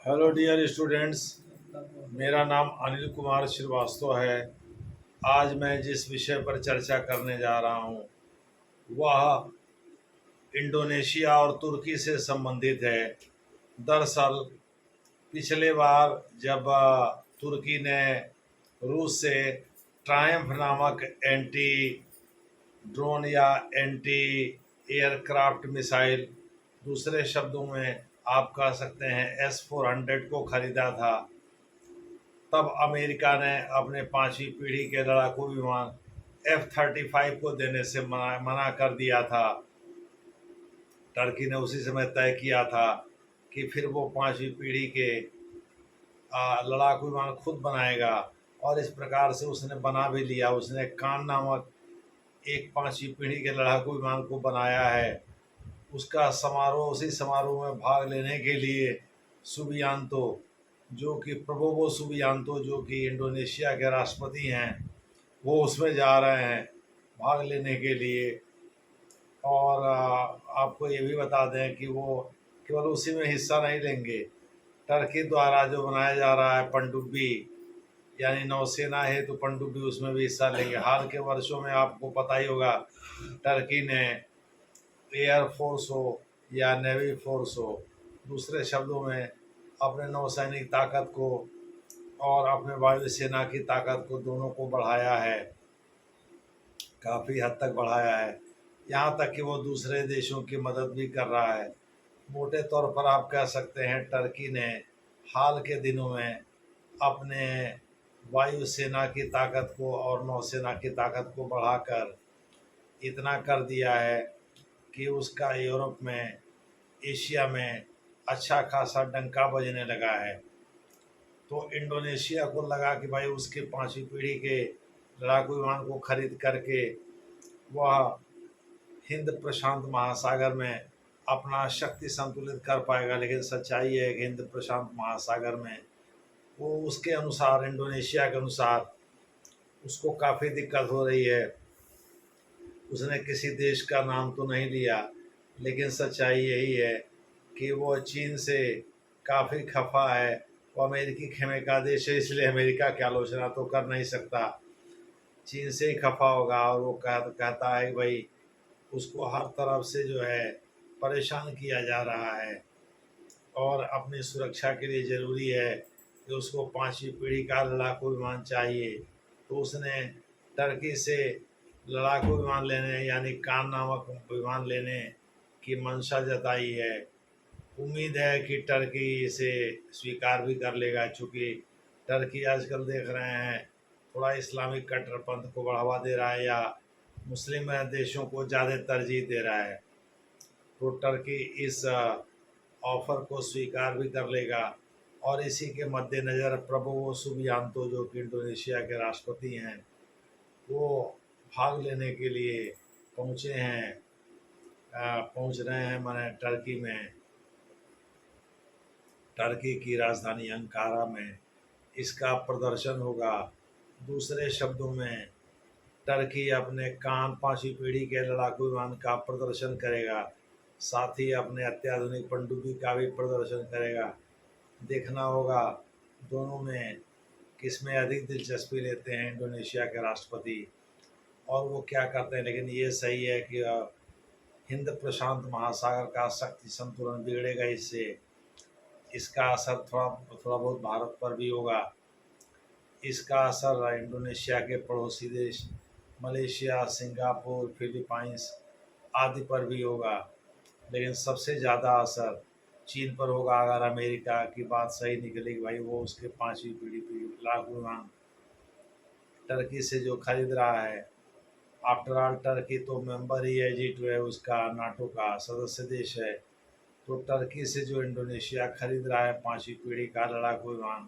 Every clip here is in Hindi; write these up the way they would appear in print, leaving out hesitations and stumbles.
हेलो डियर स्टूडेंट्स, मेरा नाम अनिल कुमार श्रीवास्तव है। आज मैं जिस विषय पर चर्चा करने जा रहा हूँ वह इंडोनेशिया और तुर्की से संबंधित है। दरअसल पिछले बार जब तुर्की ने रूस से ट्रायम्फ नामक एंटी ड्रोन या एंटी एयरक्राफ्ट मिसाइल, दूसरे शब्दों में आप कह सकते हैं S-400 को खरीदा था, तब अमेरिका ने अपने पांचवी पीढ़ी के लड़ाकू विमान F-35 को देने से मना कर दिया था। टर्की ने उसी समय तय किया था कि फिर वो पांचवी पीढ़ी के लड़ाकू विमान खुद बनाएगा, और इस प्रकार से उसने बना भी लिया। उसने कान नामक एक पांचवी पीढ़ी के लड़ाकू विमान को बनाया है। उसका समारोह, उसी समारोह में भाग लेने के लिए सुबियांतो, जो कि प्रबोवो सुबियांतो, जो कि इंडोनेशिया के राष्ट्रपति हैं, वो उसमें जा रहे हैं भाग लेने के लिए। और आपको ये भी बता दें कि वो केवल उसी में हिस्सा नहीं लेंगे। टर्की द्वारा जो बनाया जा रहा है पनडुब्बी, यानी नौसेना है, तो पनडुब्बी उसमें भी हिस्सा लेंगे। हाल के वर्षों में आपको पता ही होगा, टर्की ने एयरफोर्स हो या नेवी फोर्स हो, दूसरे शब्दों में अपने नौसैनिक ताकत को और अपने वायुसेना की ताकत को, दोनों को बढ़ाया है, काफ़ी हद तक बढ़ाया है। यहाँ तक कि वो दूसरे देशों की मदद भी कर रहा है। मोटे तौर पर आप कह सकते हैं टर्की ने हाल के दिनों में अपने वायुसेना की ताकत को और नौसेना की ताकत को बढ़ाकर इतना कर दिया है कि उसका यूरोप में, एशिया में अच्छा खासा डंका बजने लगा है। तो इंडोनेशिया को लगा कि भाई उसके पांचवी पीढ़ी के लड़ाकू विमान को खरीद करके वह हिंद प्रशांत महासागर में अपना शक्ति संतुलित कर पाएगा। लेकिन सच्चाई है कि हिंद प्रशांत महासागर में वो उसके अनुसार, इंडोनेशिया के अनुसार, उसको काफ़ी दिक्कत हो रही है। उसने किसी देश का नाम तो नहीं लिया, लेकिन सच्चाई यही है कि वो चीन से काफ़ी खफा है। वो अमेरिकी खेमे का देश है, इसलिए अमेरिका की आलोचना तो कर नहीं सकता, चीन से ही खफा होगा। और वो कहता है कि भाई उसको हर तरफ से जो है परेशान किया जा रहा है, और अपनी सुरक्षा के लिए ज़रूरी है कि उसको पांचवी पीढ़ी का लड़ाकू विमान चाहिए। तो उसने टर्की से लड़ाकू विमान लेने, यानी कान नामक विमान लेने की मंशा जताई है। उम्मीद है कि टर्की इसे स्वीकार भी कर लेगा, चूँकि टर्की आजकल देख रहे हैं थोड़ा इस्लामिक कट्टरपंथ को बढ़ावा दे रहा है, या मुस्लिम देशों को ज़्यादा तरजीह दे रहा है। तो टर्की इस ऑफ़र को स्वीकार भी कर लेगा। और इसी के मद्देनज़र प्रबोवो सुबियांतो, जो कि इंडोनेशिया के राष्ट्रपति हैं, वो भाग लेने के लिए पहुँचे हैं, पहुँच रहे हैं माने टर्की में, टर्की की राजधानी अंकारा में इसका प्रदर्शन होगा। दूसरे शब्दों में टर्की अपने कान पांचवी पीढ़ी के लड़ाकू विमान का प्रदर्शन करेगा, साथ ही अपने अत्याधुनिक पनडुब्बी का भी प्रदर्शन करेगा। देखना होगा दोनों में किसमें अधिक दिलचस्पी लेते हैं इंडोनेशिया के राष्ट्रपति, और वो क्या करते हैं। लेकिन ये सही है कि हिंद प्रशांत महासागर का शक्ति संतुलन बिगड़ेगा इससे। इसका असर थोड़ा थोड़ा बहुत भारत पर भी होगा। इसका असर इंडोनेशिया के पड़ोसी देश मलेशिया, सिंगापुर, फिलीपाइंस आदि पर भी होगा। लेकिन सबसे ज़्यादा असर चीन पर होगा, अगर अमेरिका की बात सही निकली कि भाई वो उसके पांचवी पीढ़ी की लड़ाकू विमान टर्की से जो खरीद रहा है। आफ्टर ऑल टर्की तो मेंबर ही है, G2 उसका नाटो का सदस्य देश है। तो टर्की से जो इंडोनेशिया खरीद रहा है पांचवी पीढ़ी का लड़ाकू विमान,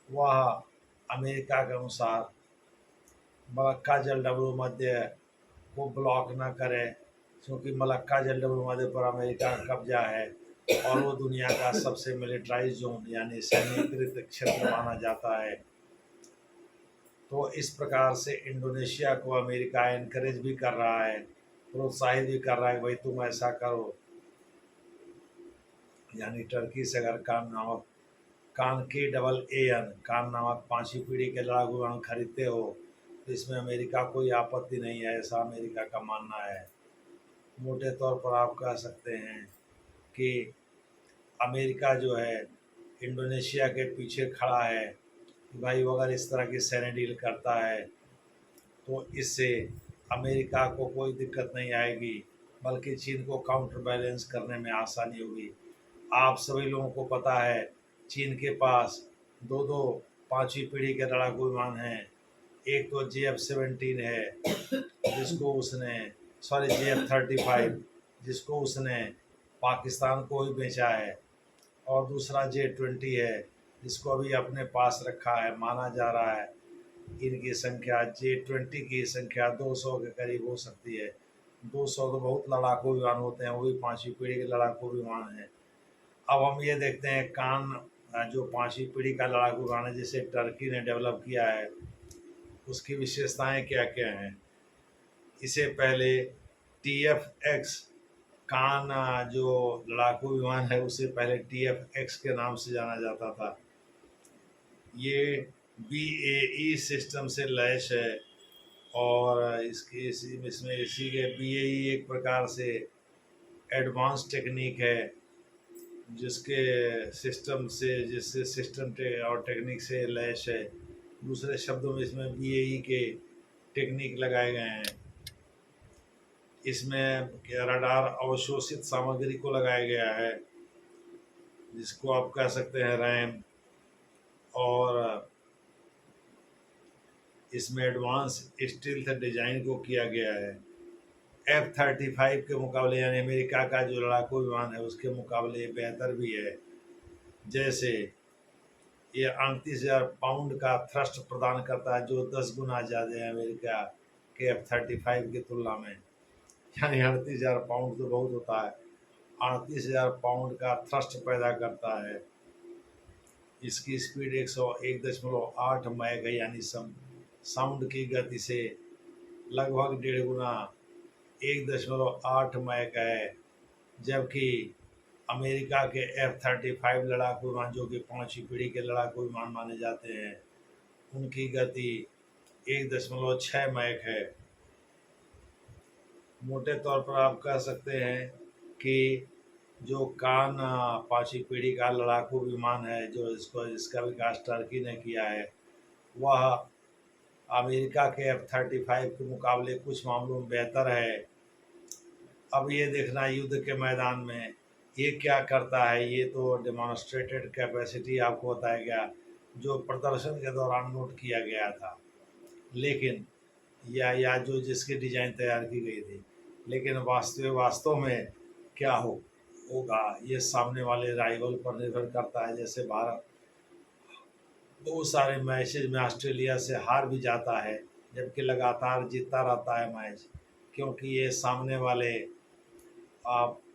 वह अमेरिका के अनुसार मलक्का जलडब्लू मध्य को ब्लॉक न करे, क्योंकि मलक्का जलडब्लू मध्य पर अमेरिका का कब्जा है, और वो दुनिया का सबसे मिलिट्राइज जोन, यानी सैन्यीकृत क्षेत्र माना जाता है। तो इस प्रकार से इंडोनेशिया को अमेरिका इनकरेज भी कर रहा है, प्रोत्साहित भी कर रहा है, भाई तुम ऐसा करो। यानी टर्की से अगर काम नामक कान KAAN कान नामक 5वीं पीढ़ी के लड़ाकू विमान खरीदते हो तो इसमें अमेरिका कोई आपत्ति नहीं है, ऐसा अमेरिका का मानना है। मोटे तौर पर आप कह सकते हैं कि अमेरिका जो है इंडोनेशिया के पीछे खड़ा है कि भाई वो अगर इस तरह की सैन्य डील करता है तो इससे अमेरिका को कोई दिक्कत नहीं आएगी, बल्कि चीन को काउंटर बैलेंस करने में आसानी होगी। आप सभी लोगों को पता है चीन के पास दो दो 5वीं पीढ़ी के लड़ाकू विमान हैं। एक तो JF-17 है जिसको उसने JF-35 जिसको उसने पाकिस्तान को ही बेचा है, और दूसरा J-20 है जिसको अभी अपने पास रखा है। माना जा रहा है इनकी संख्या J-20 की संख्या 200 के करीब हो सकती है। 200 तो बहुत लड़ाकू विमान होते हैं, वो भी 5वीं पीढ़ी के लड़ाकू विमान हैं। अब हम ये देखते हैं कान जो 5वीं पीढ़ी का लड़ाकू विमान है जिसे टर्की ने डेवलप किया है, उसकी विशेषताएं क्या क्या हैं। इसे पहले TF-X कान जो लड़ाकू विमान है उसे पहले TF-X के नाम से जाना जाता था। ये BAE सिस्टम से लैस है और इसमें इसी के BAE एक प्रकार से एडवांस टेक्निक है जिसके सिस्टम और टेक्निक से लैस है। दूसरे शब्दों में इसमें BAE के टेक्निक लगाए गए हैं। इसमें रडार अवशोषित सामग्री को लगाया गया है जिसको आप कह सकते हैं रैम, और इसमें एडवांस स्टील्थ डिजाइन को किया गया है। F-35 के मुकाबले यानी अमेरिका का जो लड़ाकू विमान है उसके मुकाबले बेहतर भी है। जैसे ये 38,000 पाउंड का थ्रस्ट प्रदान करता है जो 10 गुना ज़्यादा है अमेरिका के F-35 की तुलना में। यानी 38,000 पाउंड तो बहुत होता है, 38,000 पाउंड का थ्रस्ट पैदा करता है। इसकी स्पीड 101.8 मैक है, यानी साउंड की गति से लगभग 1.5 गुना 1.8 मैक है। जबकि अमेरिका के F-35 लड़ाकू विमान जो कि 5वीं पीढ़ी के लड़ाकू विमान माने जाते हैं उनकी गति 1.6 मैक है। मोटे तौर पर आप कह सकते हैं कि जो कान 5वीं पीढ़ी का लड़ाकू विमान है जो इसका विकास टर्की ने किया है वह अमेरिका के F-35 के मुकाबले कुछ मामलों में बेहतर है। अब ये देखना युद्ध के मैदान में ये क्या करता है, ये तो डेमोन्स्ट्रेटेड कैपेसिटी आपको बताया गया जो प्रदर्शन के दौरान नोट किया गया था, लेकिन या जो जिसकी डिजाइन तैयार की गई थी, लेकिन वास्तव में क्या होगा ये सामने वाले राइवल पर निर्भर करता है। जैसे भारत बहुत सारे मैचेज में ऑस्ट्रेलिया से हार भी जाता है जबकि लगातार जीतता रहता है मैच, क्योंकि ये सामने वाले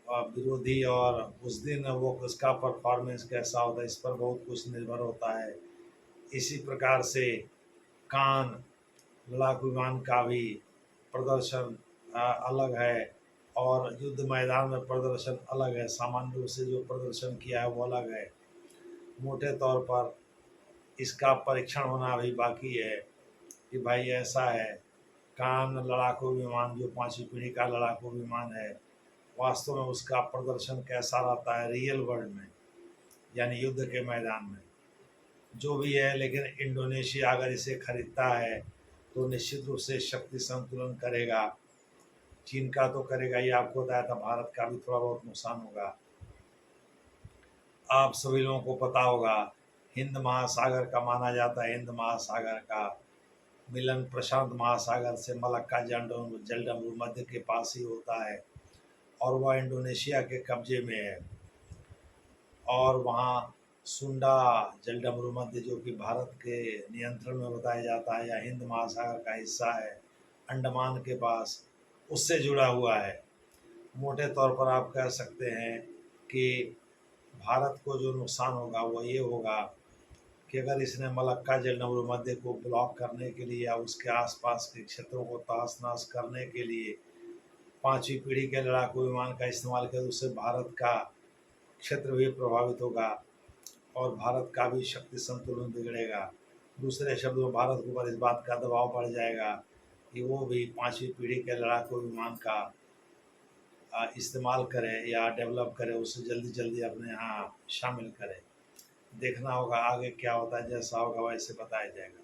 विरोधी और उस दिन वो उसका परफॉर्मेंस कैसा होता है इस पर बहुत कुछ निर्भर होता है। इसी प्रकार से कान लड़ाकू विमान का भी प्रदर्शन अलग है और युद्ध मैदान में प्रदर्शन अलग है। सामान्य रूप से जो प्रदर्शन किया है वो अलग है। मोटे तौर पर इसका परीक्षण होना अभी बाकी है कि भाई ऐसा है कान लड़ाकू विमान जो 5वीं पीढ़ी का लड़ाकू विमान है वास्तव में उसका प्रदर्शन कैसा रहता है रियल वर्ल्ड में, यानी युद्ध के मैदान में। जो भी है, लेकिन इंडोनेशिया अगर इसे खरीदता है तो निश्चित रूप से शक्ति संतुलन करेगा। चीन का तो करेगा ही, आपको बताया था भारत का भी थोड़ा बहुत नुकसान होगा। आप सभी लोगों को पता होगा हिंद महासागर का माना जाता है, हिंद महासागर का मिलन प्रशांत महासागर से मलक्का जलडमरू मध्य के पास ही होता है और वह इंडोनेशिया के कब्जे में है। और वहाँ सुंडा जलडमरू मध्य जो कि भारत के नियंत्रण में बताया जाता है या हिंद महासागर का हिस्सा है अंडमान के पास, उससे जुड़ा हुआ है। मोटे तौर पर आप कह सकते हैं कि भारत को जो नुकसान होगा वो ये होगा कि अगर इसने मलक्का जलडमरू मध्य को ब्लॉक करने के लिए या उसके आसपास के क्षेत्रों को तहस नहस करने के लिए 5वीं पीढ़ी के लड़ाकू विमान का इस्तेमाल किया तो उससे भारत का क्षेत्र भी प्रभावित होगा। और भारत का भी शक्ति संतुलन बिगड़ेगा। दूसरे शब्दों में भारत के ऊपर इस बात का दबाव बढ़ जाएगा कि वो भी 5वीं पीढ़ी के लड़ाकू विमान का इस्तेमाल करे या डेवलप करे, उसे जल्दी जल्दी अपने यहाँ शामिल करे। देखना होगा आगे क्या होता है, जैसा होगा वैसे बताया जाएगा।